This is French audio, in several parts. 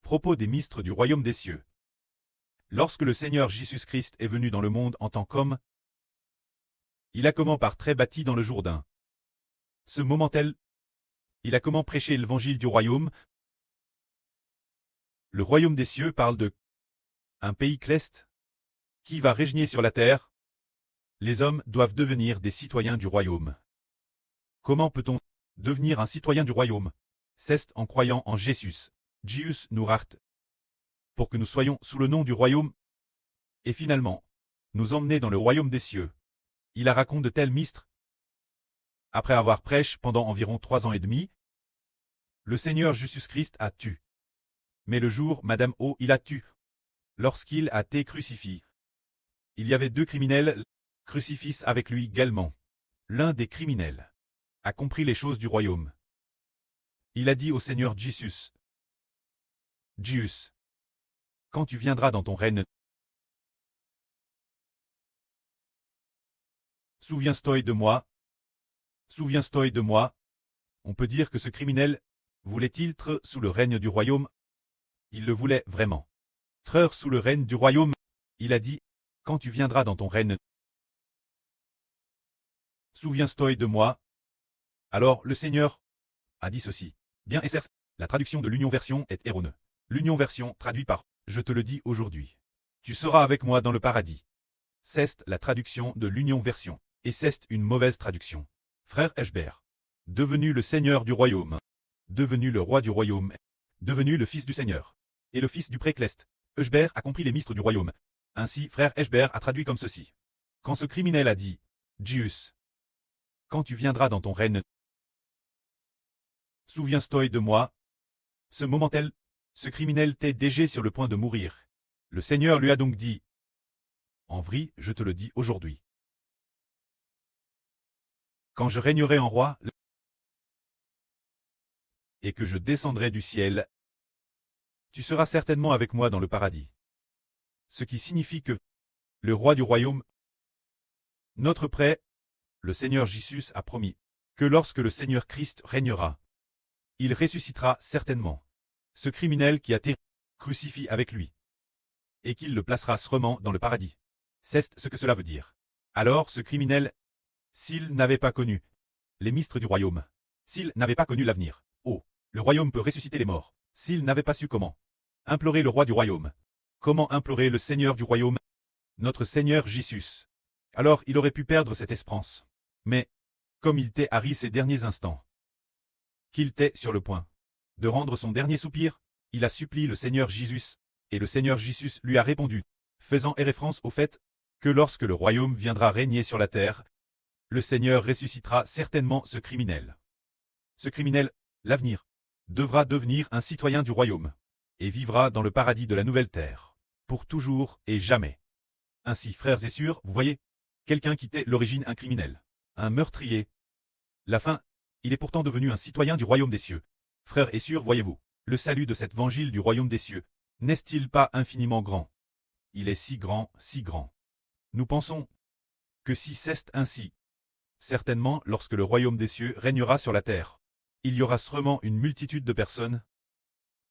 Propos des ministres du royaume des cieux. Lorsque le Seigneur Jésus-Christ est venu dans le monde en tant qu'homme, il a comment par très bâti dans le Jourdain. Ce moment-tel, il a comment prêché l'évangile du royaume. Le royaume des cieux parle de un pays céleste qui va régner sur la terre. Les hommes doivent devenir des citoyens du royaume. Comment peut-on devenir un citoyen du royaume? C'est en croyant en Jésus. Jésus nous rachète pour que nous soyons sous le nom du royaume et finalement nous emmener dans le royaume des cieux. Il a raconté de tels mistres. Après avoir prêché pendant environ 3 ans et demi, le Seigneur Jésus-Christ a tué. Mais le jour, Madame O, il a tué. Lorsqu'il a été crucifié, il y avait 2 criminels crucifix avec lui également. L'un des criminels a compris les choses du royaume. Il a dit au Seigneur Jésus, « Jésus, quand tu viendras dans ton règne, souviens-toi de moi. Souviens-toi de moi. » On peut dire que ce criminel voulait-il être sous le règne du royaume? Il le voulait vraiment. Être sous le règne du royaume, il a dit, « Quand tu viendras dans ton règne, souviens-toi de moi. » Alors le Seigneur a dit ceci. Bien et certes, la traduction de l'Union Version est erronée. L'Union Version traduit par « Je te le dis aujourd'hui. Tu seras avec moi dans le paradis. » C'est la traduction de l'Union Version, et c'est une mauvaise traduction. Frère Eschbert, devenu le Seigneur du royaume, devenu le roi du royaume, devenu le fils du Seigneur, et le fils du pré-céleste, Eschbert a compris les ministres du royaume. Ainsi, frère Eschbert a traduit comme ceci. Quand ce criminel a dit « Jésus, quand tu viendras dans ton règne, souviens-toi de moi. » Ce moment-tel, ce criminel était déjà sur le point de mourir. Le Seigneur lui a donc dit, « En vrai, je te le dis aujourd'hui. Quand je régnerai en roi, et que je descendrai du ciel, tu seras certainement avec moi dans le paradis. » Ce qui signifie que le roi du royaume, notre prêtre, le Seigneur Jésus a promis que lorsque le Seigneur Christ régnera, il ressuscitera certainement ce criminel qui a été crucifié avec lui, et qu'il le placera sûrement dans le paradis. C'est ce que cela veut dire. Alors ce criminel, s'il n'avait pas connu les ministres du royaume, s'il n'avait pas connu l'avenir, oh, le royaume peut ressusciter les morts, s'il n'avait pas su comment implorer le roi du royaume, comment implorer le Seigneur du royaume, notre Seigneur Jésus, alors il aurait pu perdre cette espérance. Mais, comme il était arrivé ces derniers instants, qu'il était sur le point de rendre son dernier soupir, il a supplié le Seigneur Jésus, et le Seigneur Jésus lui a répondu, faisant référence au fait que lorsque le royaume viendra régner sur la terre, le Seigneur ressuscitera certainement ce criminel. Ce criminel, l'avenir, devra devenir un citoyen du royaume, et vivra dans le paradis de la nouvelle terre, pour toujours et jamais. Ainsi, frères et sœurs, vous voyez, quelqu'un qui était l'origine un criminel, un meurtrier. La fin, il est pourtant devenu un citoyen du royaume des cieux. Frères et sœurs, voyez-vous, le salut de cet évangile du royaume des cieux, n'est-il pas infiniment grand? Il est si grand, si grand. Nous pensons que si c'est ainsi, certainement lorsque le royaume des cieux régnera sur la terre, il y aura sûrement une multitude de personnes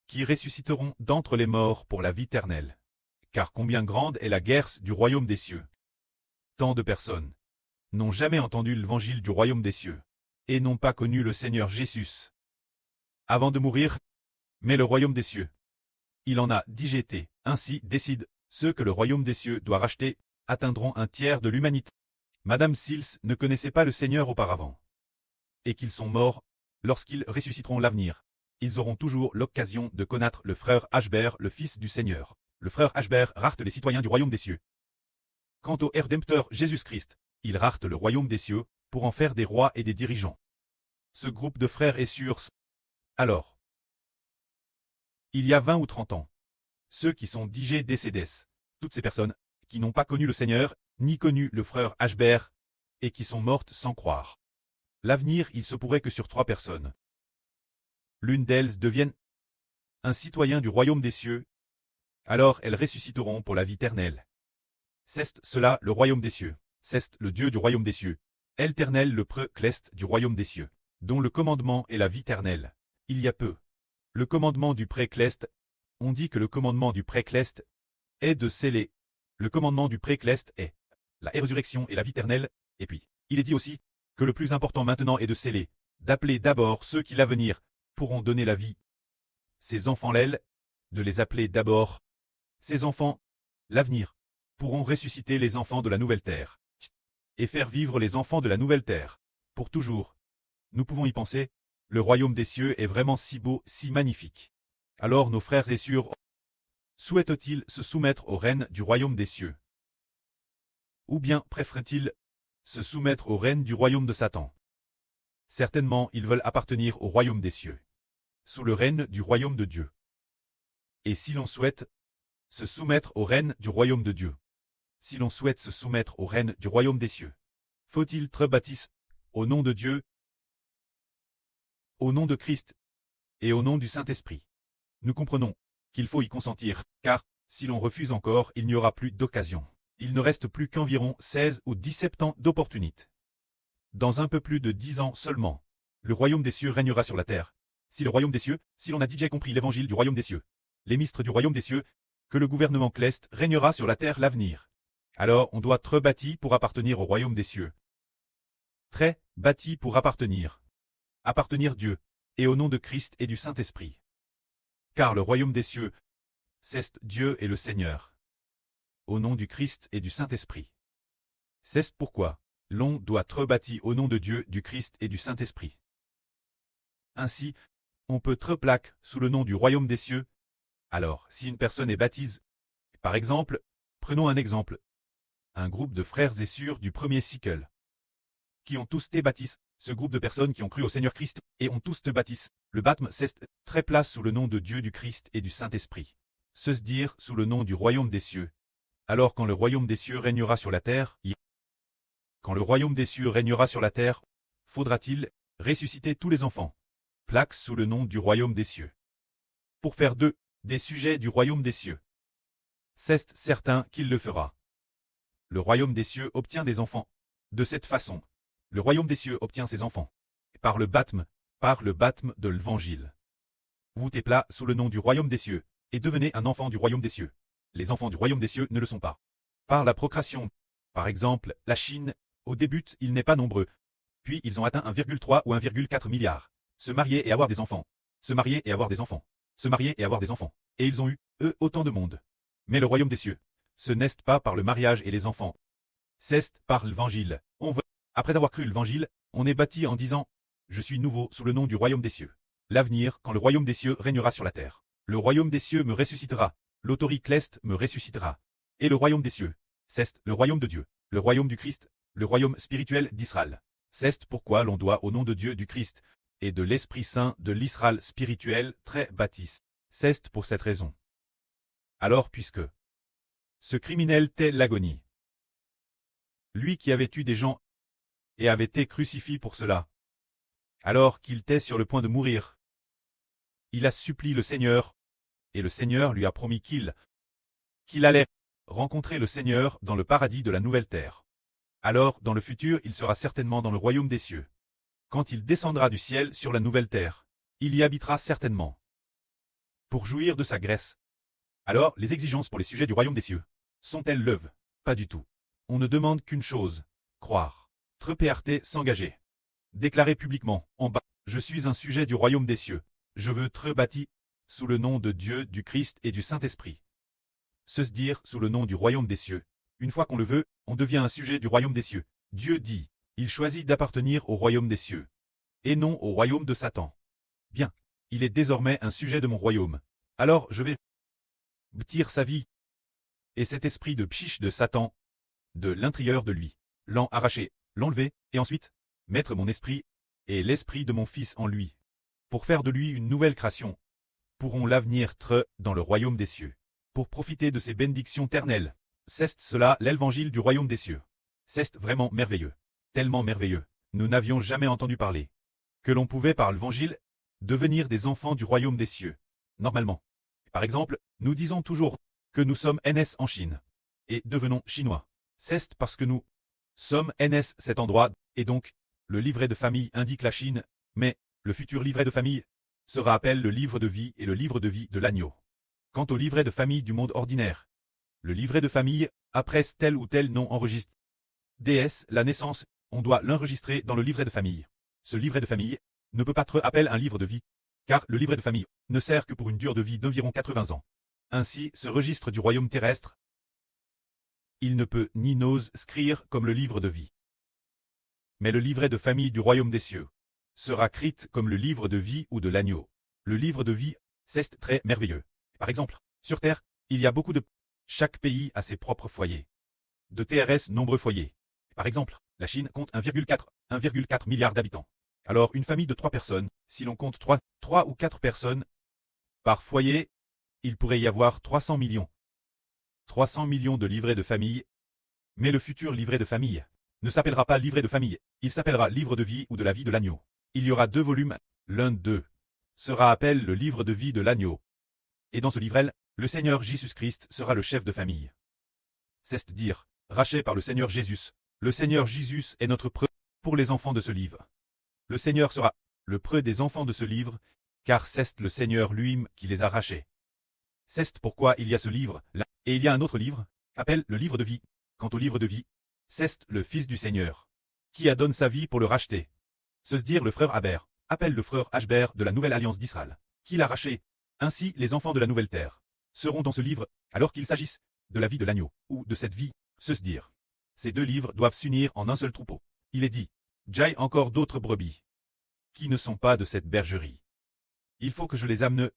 qui ressusciteront d'entre les morts pour la vie éternelle. Car combien grande est la guerre du royaume des cieux? Tant de personnes n'ont jamais entendu l'évangile du royaume des cieux, et n'ont pas connu le Seigneur Jésus avant de mourir. Mais le royaume des cieux, il en a digété. Ainsi décide, ceux que le royaume des cieux doit racheter, atteindront un tiers de l'humanité. Madame Sils ne connaissait pas le Seigneur auparavant. Et qu'ils sont morts, lorsqu'ils ressusciteront l'avenir, ils auront toujours l'occasion de connaître le frère Eschbert, le fils du Seigneur. Le frère Eschbert rachète les citoyens du royaume des cieux. Quant au Rédempteur Jésus-Christ, il rachète le royaume des cieux, pour en faire des rois et des dirigeants. Ce groupe de frères et sœurs, alors, il y a 20 ou 30 ans, ceux qui sont digés décédés, toutes ces personnes qui n'ont pas connu le Seigneur, ni connu le frère Eschbert, et qui sont mortes sans croire. L'avenir, il se pourrait que sur 3 personnes, l'une d'elles devienne un citoyen du royaume des cieux, alors elles ressusciteront pour la vie éternelle. C'est cela le royaume des cieux, c'est le Dieu du royaume des cieux, éternel le pré-céleste du royaume des cieux, dont le commandement est la vie éternelle. Il y a peu. Le commandement du pré-céleste On dit que le commandement du pré-cleste est de sceller. Le commandement du pré-cleste est la résurrection et la vie éternelle, et puis, il est dit aussi que le plus important maintenant est de sceller, d'appeler d'abord ceux qui l'avenir pourront donner la vie. Ces enfants l'aile, de les appeler d'abord. Ces enfants, l'avenir, pourront ressusciter les enfants de la nouvelle terre, et faire vivre les enfants de la nouvelle terre, pour toujours. Nous pouvons y penser, le royaume des cieux est vraiment si beau, si magnifique. Alors nos frères et sœurs souhaitent-ils se soumettre aux rênes du royaume des cieux? Ou bien préfèrent-ils se soumettre aux rênes du royaume de Satan? Certainement, ils veulent appartenir au royaume des cieux, sous le règne du royaume de Dieu. Et si l'on souhaite se soumettre au règne du royaume de Dieu, si l'on souhaite se soumettre au règne du royaume des cieux, faut-il être baptisé au nom de Dieu, au nom de Christ et au nom du Saint-Esprit? Nous comprenons qu'il faut y consentir, car, si l'on refuse encore, il n'y aura plus d'occasion. Il ne reste plus qu'environ 16 ou 17 ans d'opportunité. Dans un peu plus de 10 ans seulement, le royaume des cieux régnera sur la terre. Si le royaume des cieux, si l'on a déjà compris l'évangile du royaume des cieux, les ministres du royaume des cieux, que le gouvernement céleste régnera sur la terre l'avenir. Alors on doit être bâti pour appartenir au royaume des cieux. Très bâti pour appartenir. Appartenir Dieu, et au nom de Christ et du Saint-Esprit. Car le royaume des cieux, c'est Dieu et le Seigneur. Au nom du Christ et du Saint-Esprit. C'est pourquoi l'on doit être bâti au nom de Dieu, du Christ et du Saint-Esprit. Ainsi, on peut être plaque sous le nom du royaume des cieux. Alors, si une personne est baptisée, par exemple, prenons un exemple, un groupe de frères et sœurs du premier siècle, qui ont tous été baptisés, ce groupe de personnes qui ont cru au Seigneur Christ, et ont tous été baptisés, le baptême c'est très place sous le nom de Dieu, du Christ et du Saint-Esprit. Se dire sous le nom du royaume des cieux. Alors quand le royaume des cieux régnera sur la terre, quand le royaume des cieux régnera sur la terre, faudra-t-il ressusciter tous les enfants, plaques sous le nom du royaume des cieux, pour faire d'eux des sujets du royaume des cieux. C'est certain qu'il le fera. Le royaume des cieux obtient des enfants. De cette façon, le royaume des cieux obtient ses enfants. Par le baptême de l'évangile. Vous êtes là sous le nom du royaume des cieux, et devenez un enfant du royaume des cieux. Les enfants du royaume des cieux ne le sont pas. Par la procréation. Par exemple, la Chine, au début, il n'est pas nombreux. Puis ils ont atteint 1,3 ou 1,4 milliard. Se marier et avoir des enfants. Se marier et avoir des enfants. Se marier et avoir des enfants. Et ils ont eu, eux, autant de monde. Mais le royaume des cieux, ce n'est pas par le mariage et les enfants. C'est par l'évangile. Après avoir cru l'évangile, on est bâti en disant « Je suis nouveau sous le nom du royaume des cieux ». L'avenir, quand le royaume des cieux régnera sur la terre. Le royaume des cieux me ressuscitera. L'autorité céleste me ressuscitera. Et le royaume des cieux, c'est le royaume de Dieu, le royaume du Christ, le royaume spirituel d'Israël. C'est pourquoi l'on doit au nom de Dieu, du Christ, et de l'Esprit Saint de l'Israël spirituel très bâti. C'est pour cette raison. Alors puisque ce criminel tel l'agonie, lui qui avait tué des gens et avait été crucifié pour cela, alors qu'il était sur le point de mourir, il a supplié le Seigneur, et le Seigneur lui a promis qu'il allait rencontrer le Seigneur dans le paradis de la nouvelle terre. Alors, dans le futur, il sera certainement dans le royaume des cieux. Quand il descendra du ciel sur la nouvelle terre, il y habitera certainement. Pour jouir de sa grâce. Alors, les exigences pour les sujets du royaume des cieux sont-elles leuves? Pas du tout. On ne demande qu'une chose, croire. Trepéarté s'engager. Déclarer publiquement, en bas, je suis un sujet du royaume des cieux. Je veux être bâti sous le nom de Dieu, du Christ et du Saint-Esprit. Se dire sous le nom du royaume des cieux. Une fois qu'on le veut, on devient un sujet du royaume des cieux. Dieu dit, il choisit d'appartenir au royaume des cieux, et non au royaume de Satan. Bien, il est désormais un sujet de mon royaume. Alors je vais bâtir sa vie. Et cet esprit de pchiche de Satan, de l'intérieur de lui, l'en arracher, l'enlever, et ensuite, mettre mon esprit, et l'esprit de mon fils en lui, pour faire de lui une nouvelle création, pourront l'avenir être dans le royaume des cieux, pour profiter de ces bénédictions éternelles. C'est cela l'évangile du royaume des cieux. C'est vraiment merveilleux. Tellement merveilleux. Nous n'avions jamais entendu parler que l'on pouvait par l'évangile devenir des enfants du royaume des cieux. Normalement. Par exemple, nous disons toujours que nous sommes NS en Chine et devenons chinois. C'est parce que nous sommes NS cet endroit, et donc, le livret de famille indique la Chine, mais le futur livret de famille sera appelé le livre de vie et le livre de vie de l'agneau. Quant au livret de famille du monde ordinaire, le livret de famille, après tel ou tel nom enregistre DS, la naissance, on doit l'enregistrer dans le livret de famille. Ce livret de famille ne peut pas être appelé un livre de vie, car le livret de famille ne sert que pour une durée de vie d'environ 80 ans. Ainsi, ce registre du royaume terrestre, il ne peut ni n'ose scrire comme le livre de vie. Mais le livret de famille du royaume des cieux sera crit comme le livre de vie ou de l'agneau. Le livre de vie, c'est très merveilleux. Par exemple, sur Terre, il y a beaucoup de... Chaque pays a ses propres foyers. De TRS nombreux foyers. Par exemple, la Chine compte 1,4 milliard d'habitants. Alors une famille de 3 personnes, si l'on compte 3 ou 4 personnes par foyer, il pourrait y avoir 300 millions. 300 millions de livrets de famille. Mais le futur livret de famille ne s'appellera pas livret de famille, il s'appellera livre de vie ou de la vie de l'agneau. Il y aura 2 volumes, l'un d'eux sera appelé le livre de vie de l'agneau. Et dans ce livret, le Seigneur Jésus-Christ sera le chef de famille. C'est-à-dire, racheté par le Seigneur Jésus. Le Seigneur Jésus est notre preuve pour les enfants de ce livre. Le Seigneur sera le preux des enfants de ce livre, car c'est le Seigneur lui-même qui les a rachés. C'est pourquoi il y a ce livre là, et il y a un autre livre, appelé le livre de vie. Quant au livre de vie, c'est le Fils du Seigneur, qui a donné sa vie pour le racheter. Se dire le frère Aber, appelle le frère Ashber de la nouvelle alliance d'Israël, qui l'a racheté. Ainsi les enfants de la nouvelle terre seront dans ce livre, alors qu'il s'agisse de la vie de l'agneau, ou de cette vie, se dire. Ces 2 livres doivent s'unir en un seul troupeau. Il est dit, j'aille encore d'autres brebis, qui ne sont pas de cette bergerie. Il faut que je les amène,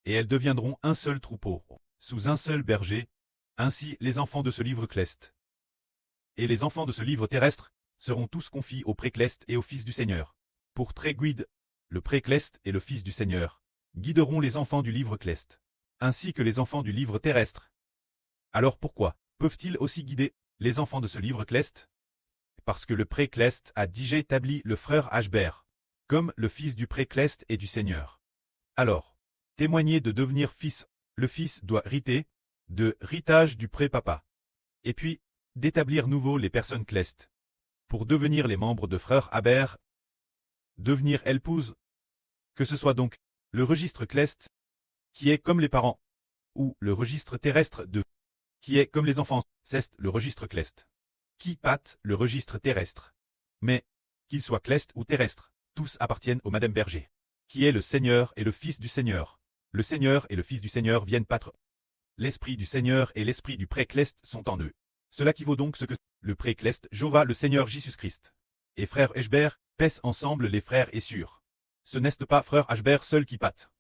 et elles deviendront un seul troupeau, sous un seul berger, ainsi les enfants de ce livre cleste. Et les enfants de ce livre terrestre seront tous confiés au précleste et au Fils du Seigneur. Pour très guide, le précleste et le Fils du Seigneur guideront les enfants du livre cleste, ainsi que les enfants du livre terrestre. Alors pourquoi peuvent-ils aussi guider les enfants de ce livre cleste? Parce que le précleste a déjà établi le frère Ashber, comme le fils du précleste et du Seigneur. Alors, témoigner de devenir fils, le fils doit riter, de ritage du pré-papa. Et puis, d'établir nouveau les personnes clestes. Pour devenir les membres de frère Aber, devenir épouse, que ce soit donc le registre cleste, qui est comme les parents, ou le registre terrestre de, qui est comme les enfants, c'est le registre cleste, qui pâte le registre terrestre. Mais, qu'il soit cleste ou terrestre, tous appartiennent au Madame Berger, qui est le Seigneur et le Fils du Seigneur. Le Seigneur et le Fils du Seigneur viennent pâtre. L'Esprit du Seigneur et l'Esprit du précleste sont en eux. Cela qui vaut donc ce que le précleste Jova le Seigneur Jésus-Christ. Et frère Ashber, pèsent ensemble les frères et sûrs. Ce n'est pas frère Ashber seul qui pâte.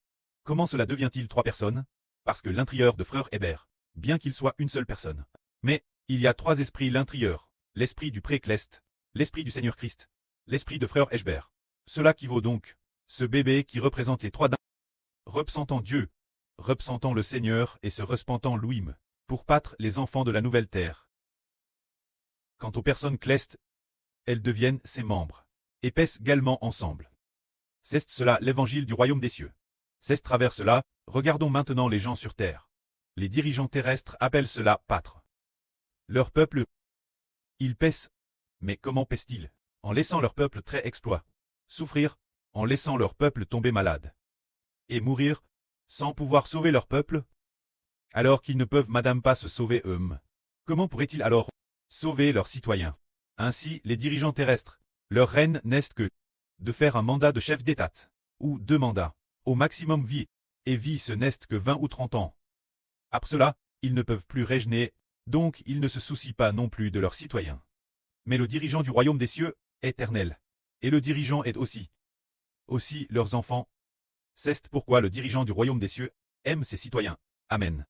Comment cela devient-il 3 personnes? Parce que l'intérieur de frère Héber, bien qu'il soit une seule personne. Mais, il y a 3 esprits l'intérieur, l'esprit du précleste, l'esprit du Seigneur Christ, l'esprit de frère Ashber. Cela qui vaut donc, ce bébé qui représente les 3 représentant Dieu, représentant le Seigneur et se représentant lui-même, pour pâtre les enfants de la nouvelle terre. Quant aux personnes clestes, elles deviennent ses membres, et pèsent également ensemble. C'est cela l'évangile du royaume des cieux. C'est travers cela, regardons maintenant les gens sur terre. Les dirigeants terrestres appellent cela pâtre. Leur peuple, ils pèsent. Mais comment pèsent-ils? En laissant leur peuple très exploit, souffrir, en laissant leur peuple tomber malade, et mourir, sans pouvoir sauver leur peuple? Alors qu'ils ne peuvent madame pas se sauver eux-mêmes. Comment pourraient-ils alors sauver leurs citoyens? Ainsi, les dirigeants terrestres, leur reine n'est que de faire un mandat de chef d'État, ou 2 mandats, au maximum vie, et vie ce n'est que 20 ou 30 ans. Après cela, ils ne peuvent plus régner, donc ils ne se soucient pas non plus de leurs citoyens. Mais le dirigeant du royaume des cieux, éternel, et le dirigeant est aussi leurs enfants. C'est pourquoi le dirigeant du royaume des cieux aime ses citoyens. Amen.